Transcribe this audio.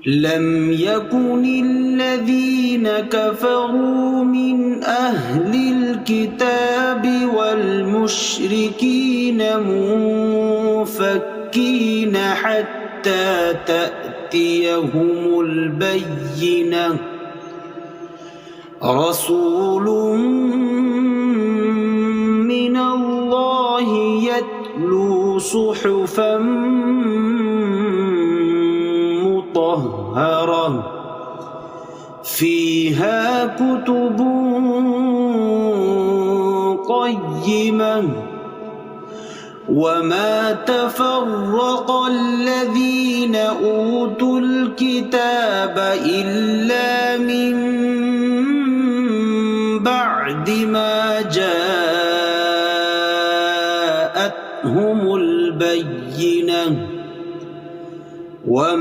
لم يكن الذين كفروا من أهل الكتاب والمشركين منفكين حتى تأتيهم البينة رسول من الله يتلو صحفا مطهرة فيها كتب قيمة وما تفرق الذين أوتوا الكتاب إلا من بعد ما جاءتهم البينة وما